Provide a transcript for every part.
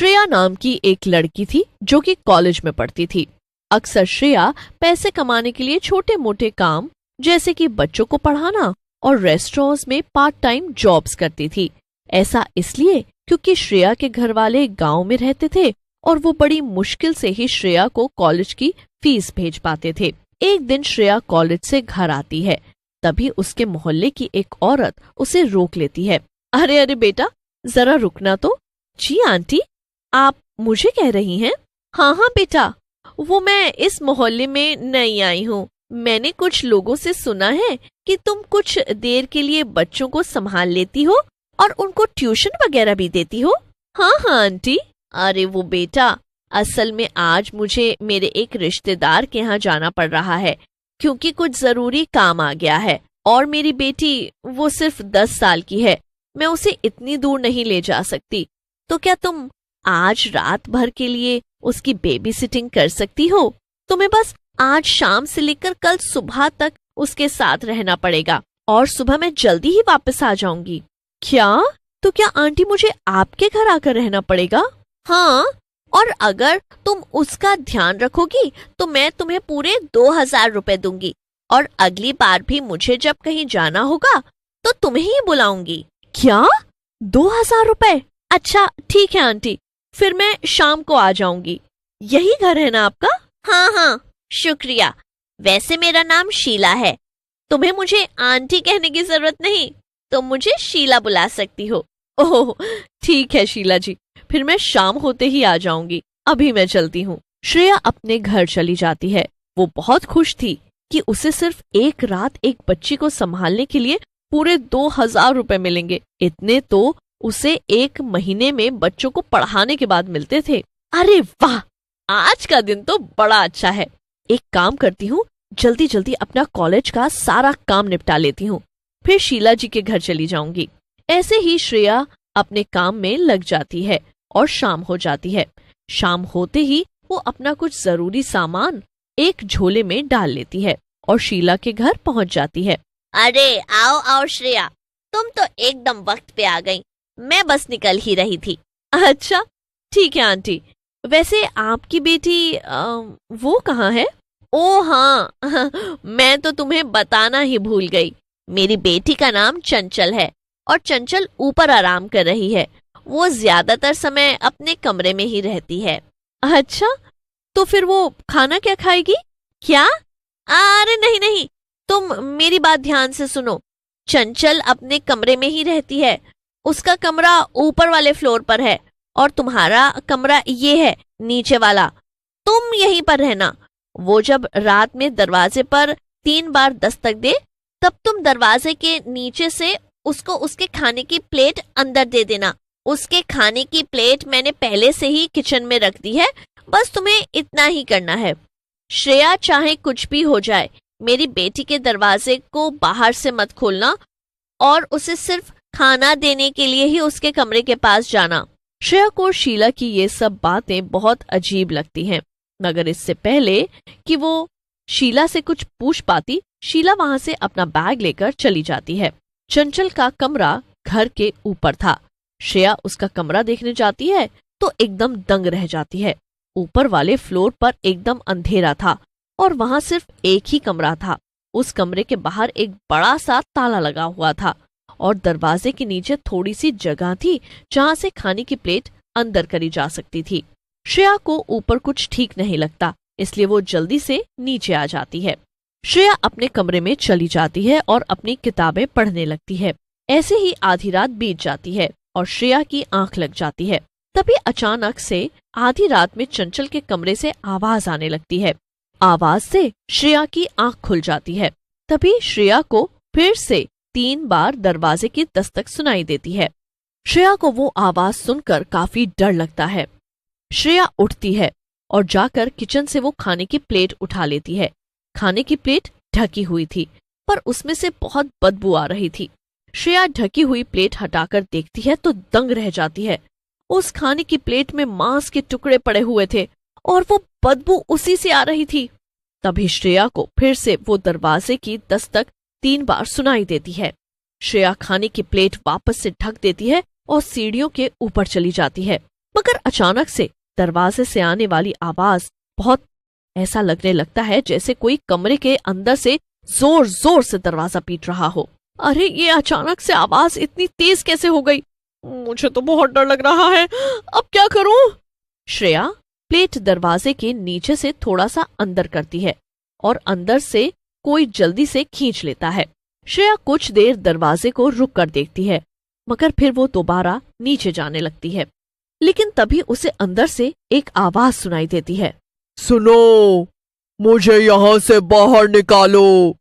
श्रेया नाम की एक लड़की थी जो कि कॉलेज में पढ़ती थी। अक्सर श्रेया पैसे कमाने के लिए छोटे मोटे काम जैसे कि बच्चों को पढ़ाना और रेस्टोरेंट्स में पार्ट टाइम जॉब्स करती थी। ऐसा इसलिए क्योंकि श्रेया के घर वाले गांव में रहते थे और वो बड़ी मुश्किल से ही श्रेया को कॉलेज की फीस भेज पाते थे। एक दिन श्रेया कॉलेज से घर आती है, तभी उसके मोहल्ले की एक औरत उसे रोक लेती है। अरे अरे बेटा, जरा रुकना तो। जी आंटी, आप मुझे कह रही हैं? हाँ हाँ बेटा, वो मैं इस मोहल्ले में नई आई हूँ। मैंने कुछ लोगों से सुना है कि तुम कुछ देर के लिए बच्चों को संभाल लेती हो और उनको ट्यूशन वगैरह भी देती हो। हाँ हाँ आंटी। अरे वो बेटा, असल में आज मुझे मेरे एक रिश्तेदार के यहाँ जाना पड़ रहा है क्योंकि कुछ जरूरी काम आ गया है और मेरी बेटी वो सिर्फ 10 साल की है, मैं उसे इतनी दूर नहीं ले जा सकती। तो क्या तुम आज रात भर के लिए उसकी बेबी सिटिंग कर सकती हो? तुम्हें बस आज शाम से लेकर कल सुबह तक उसके साथ रहना पड़ेगा और सुबह मैं जल्दी ही वापस आ जाऊंगी। क्या? तो क्या आंटी मुझे आपके घर आकर रहना पड़ेगा? हाँ, और अगर तुम उसका ध्यान रखोगी तो मैं तुम्हें पूरे 2000 रुपए दूंगी और अगली बार भी मुझे जब कहीं जाना होगा तो तुम्हें ही बुलाऊंगी। क्या? 2000 रुपए? अच्छा ठीक है आंटी, फिर मैं शाम को आ जाऊंगी। यही घर है ना आपका? हाँ हाँ, शुक्रिया। वैसे मेरा नाम शीला है। तुम्हें मुझे आंटी कहने की जरूरत नहीं, तुम मुझे शीला बुला सकती हो। ओह ठीक है शीला जी, फिर मैं शाम होते ही आ जाऊंगी। अभी मैं चलती हूँ। श्रेया अपने घर चली जाती है। वो बहुत खुश थी कि उसे सिर्फ एक रात एक बच्ची को संभालने के लिए पूरे 2000 रुपए मिलेंगे। इतने तो उसे एक महीने में बच्चों को पढ़ाने के बाद मिलते थे। अरे वाह, आज का दिन तो बड़ा अच्छा है। एक काम करती हूँ, जल्दी जल्दी अपना कॉलेज का सारा काम निपटा लेती हूँ, फिर शीला जी के घर चली जाऊंगी। ऐसे ही श्रेया अपने काम में लग जाती है और शाम हो जाती है। शाम होते ही वो अपना कुछ जरूरी सामान एक झोले में डाल लेती है और शीला के घर पहुंच जाती है। अरे आओ आओ श्रेया, तुम तो एकदम वक्त पे आ गई। मैं बस निकल ही रही थी। अच्छा ठीक है आंटी, वैसे आपकी बेटी वो कहाँ है? ओ हाँ मैं तो तुम्हें बताना ही भूल गई। मेरी बेटी का नाम चंचल है और चंचल ऊपर आराम कर रही है। वो ज्यादातर समय अपने कमरे में ही रहती है। अच्छा, तो फिर वो खाना क्या खाएगी? क्या? अरे नहीं नहीं, तुम मेरी बात ध्यान से सुनो। चंचल अपने कमरे में ही रहती है। उसका कमरा ऊपर वाले फ्लोर पर है और तुम्हारा कमरा ये है नीचे वाला। तुम यहीं पर रहना। वो जब रात में दरवाजे पर 3 बार दस्तक दे तब तुम दरवाजे के नीचे से उसको उसके खाने की प्लेट अंदर दे देना। उसके खाने की प्लेट मैंने पहले से ही किचन में रख दी है, बस तुम्हें इतना ही करना है। श्रेया, चाहे कुछ भी हो जाए, मेरी बेटी के दरवाजे को बाहर से मत खोलना और उसे सिर्फ खाना देने के लिए ही उसके कमरे के पास जाना। श्रेया को शीला की ये सब बातें बहुत अजीब लगती हैं, मगर इससे पहले कि वो शीला से कुछ पूछ पाती, शीला वहां से अपना बैग लेकर चली जाती है। चंचल का कमरा घर के ऊपर था। श्रेया उसका कमरा देखने जाती है तो एकदम दंग रह जाती है। ऊपर वाले फ्लोर पर एकदम अंधेरा था और वहां सिर्फ एक ही कमरा था। उस कमरे के बाहर एक बड़ा सा ताला लगा हुआ था और दरवाजे के नीचे थोड़ी सी जगह थी जहां से खाने की प्लेट अंदर करी जा सकती थी। श्रेया को ऊपर कुछ ठीक नहीं लगता, इसलिए वो जल्दी से नीचे आ जाती है। श्रेया अपने कमरे में चली जाती है और अपनी किताबें पढ़ने लगती है। ऐसे ही आधी रात बीत जाती है और श्रेया की आंख लग जाती है। तभी अचानक से आधी रात में चंचल के कमरे से आवाज आने लगती है। आवाज से श्रेया की आंख खुल जाती है। तभी श्रेया को फिर से 3 बार दरवाजे की दस्तक सुनाई देती है। श्रेया को वो आवाज सुनकर काफी डर लगता है। श्रेया उठती है और जाकर किचन से वो खाने की प्लेट उठा लेती है। खाने की प्लेट ढकी हुई थी पर उसमें से बहुत बदबू आ रही थी। श्रेया ढकी हुई प्लेट हटाकर देखती है तो दंग रह जाती है। उस खाने की प्लेट में मांस के टुकड़े पड़े हुए थे और वो बदबू उसी से आ रही थी। तभी श्रेया को फिर से वो दरवाजे की दस्तक 3 बार सुनाई देती है। श्रेया खाने की प्लेट वापस से ढक देती है और सीढ़ियों के ऊपर चली जाती है। मगर अचानक से दरवाजे से आने वाली आवाज बहुत ऐसा लगने लगता है जैसे कोई कमरे के अंदर से जोर जोर से दरवाजा पीट रहा हो। अरे ये अचानक से आवाज इतनी तेज कैसे हो गई? मुझे तो बहुत डर लग रहा है, अब क्या करूं? श्रेया प्लेट दरवाजे के नीचे से थोड़ा सा अंदर करती है और अंदर से कोई जल्दी से खींच लेता है। श्रेया कुछ देर दरवाजे को रुक कर देखती है, मगर फिर वो दोबारा नीचे जाने लगती है। लेकिन तभी उसे अंदर से एक आवाज सुनाई देती है, सुनो, मुझे यहाँ से बाहर निकालो।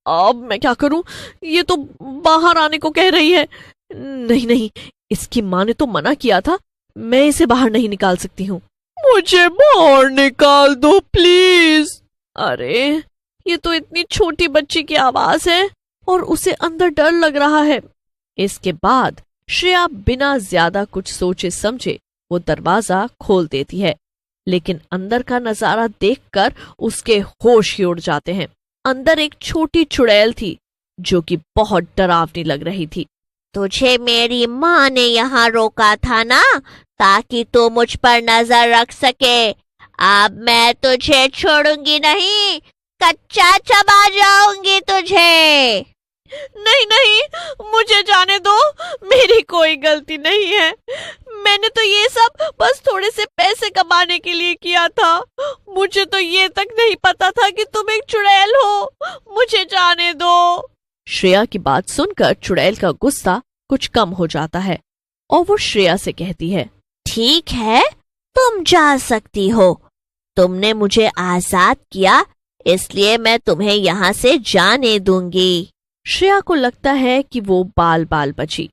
अब मैं क्या करूं? ये तो बाहर आने को कह रही है। नहीं नहीं, इसकी माँ ने तो मना किया था, मैं इसे बाहर नहीं निकाल सकती हूँ। मुझे बाहर निकाल दो प्लीज। अरे ये तो इतनी छोटी बच्ची की आवाज है और उसे अंदर डर लग रहा है। इसके बाद श्रेया बिना ज्यादा कुछ सोचे समझे वो दरवाजा खोल देती है, लेकिन अंदर का नजारा देखकर उसके होश ही उड़ जाते हैं। अंदर एक छोटी चुड़ैल थी जो कि बहुत डरावनी लग रही थी। तुझे मेरी माँ ने यहाँ रोका था ना, ताकि तू मुझ पर नजर रख सके। अब मैं तुझे छोड़ूंगी नहीं, कच्चा चबा जाऊंगी तुझे। नहीं नहीं, मुझे जाने दो, मेरी कोई गलती नहीं है। मैंने तो ये सब बस थोड़े से पैसे कमाने के लिए किया था। मुझे तो ये तक नहीं पता था कि तुम एक चुड़ैल हो, मुझे जाने दो। श्रेया की बात सुनकर चुड़ैल का गुस्सा कुछ कम हो जाता है और वो श्रेया से कहती है, ठीक है, तुम जा सकती हो। तुमने मुझे आजाद किया, इसलिए मैं तुम्हें यहाँ से जाने दूंगी। श्रेया को लगता है कि वो बाल बाल बची।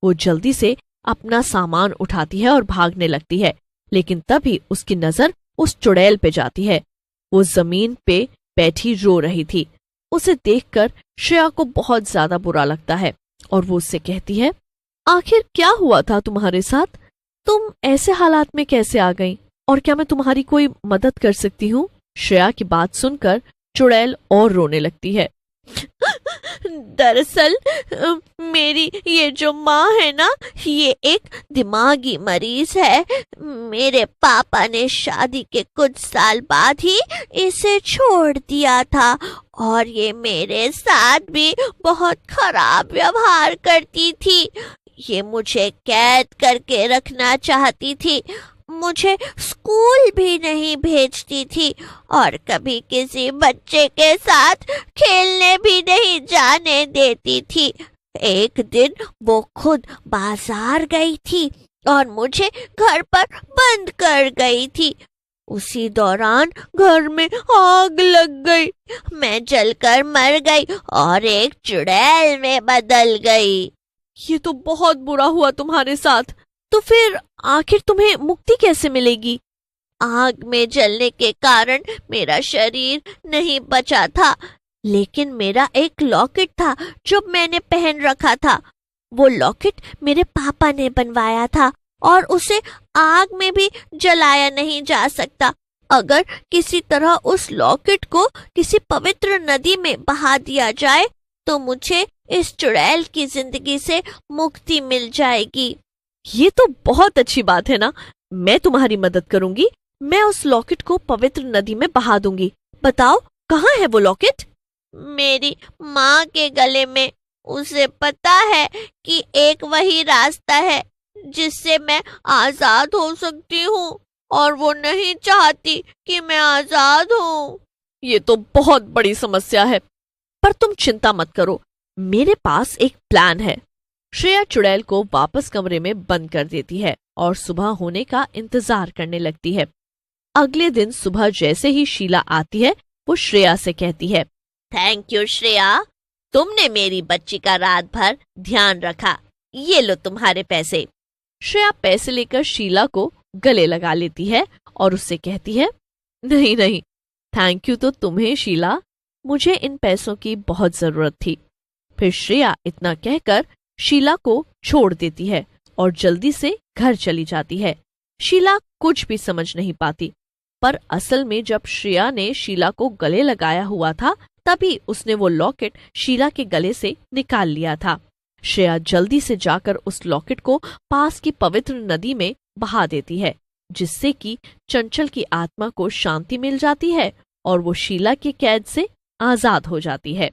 वो जल्दी से अपना सामान उठाती है और भागने लगती है, लेकिन तभी उसकी नजर उस चुड़ैल पे जाती है। वो जमीन पे बैठी रो रही थी। उसे देखकर श्रेया को बहुत ज्यादा बुरा लगता है और वो उससे कहती है, आखिर क्या हुआ था तुम्हारे साथ? तुम ऐसे हालात में कैसे आ गई और क्या मैं तुम्हारी कोई मदद कर सकती हूँ? श्रेया की बात सुनकर चुड़ैल और रोने लगती है। दरअसल मेरी ये जो माँ है ना, ये एक दिमागी मरीज है। मेरे पापा ने शादी के कुछ साल बाद ही इसे छोड़ दिया था और ये मेरे साथ भी बहुत खराब व्यवहार करती थी। ये मुझे कैद करके रखना चाहती थी, मुझे स्कूल भी नहीं भेजती थी और कभी किसी बच्चे के साथ खेलने भी नहीं जाने देती थी। एक दिन वो खुद बाजार गई थी और मुझे घर पर बंद कर गई थी। उसी दौरान घर में आग लग गई, मैं जलकर मर गई और एक चुड़ैल में बदल गई। ये तो बहुत बुरा हुआ तुम्हारे साथ। तो फिर आखिर तुम्हें मुक्ति कैसे मिलेगी? आग में जलने के कारण मेरा शरीर नहीं बचा था, लेकिन मेरा एक लॉकेट था जो मैंने पहन रखा था। वो लॉकेट मेरे पापा ने बनवाया था और उसे आग में भी जलाया नहीं जा सकता। अगर किसी तरह उस लॉकेट को किसी पवित्र नदी में बहा दिया जाए तो मुझे इस चुड़ैल की जिंदगी से मुक्ति मिल जाएगी। ये तो बहुत अच्छी बात है ना, मैं तुम्हारी मदद करूंगी। मैं उस लॉकेट को पवित्र नदी में बहा दूंगी। बताओ कहाँ है वो लॉकेट? मेरी माँ के गले में। उसे पता है कि एक वही रास्ता है जिससे मैं आजाद हो सकती हूँ और वो नहीं चाहती कि मैं आजाद हूँ। ये तो बहुत बड़ी समस्या है, पर तुम चिंता मत करो, मेरे पास एक प्लान है। श्रेया चुड़ैल को वापस कमरे में बंद कर देती है और सुबह होने का इंतजार करने लगती है। अगले दिन सुबह जैसे ही शीला आती है, वो श्रेया से कहती है, थैंक यू श्रेया, तुमने मेरी बच्ची का रात भर ध्यान रखा। ये लो तुम्हारे पैसे। श्रेया पैसे लेकर शीला को गले लगा लेती है और उससे कहती है, नहीं नहीं, थैंक यू तो तुम्हें शीला, मुझे इन पैसों की बहुत जरूरत थी। फिर श्रेया इतना कहकर शीला को छोड़ देती है और जल्दी से घर चली जाती है। शीला कुछ भी समझ नहीं पाती, पर असल में जब श्रेया ने शीला को गले लगाया हुआ था तभी उसने वो लॉकेट शीला के गले से निकाल लिया था। श्रेया जल्दी से जाकर उस लॉकेट को पास की पवित्र नदी में बहा देती है, जिससे कि चंचल की आत्मा को शांति मिल जाती है और वो शीला के कैद से आजाद हो जाती है।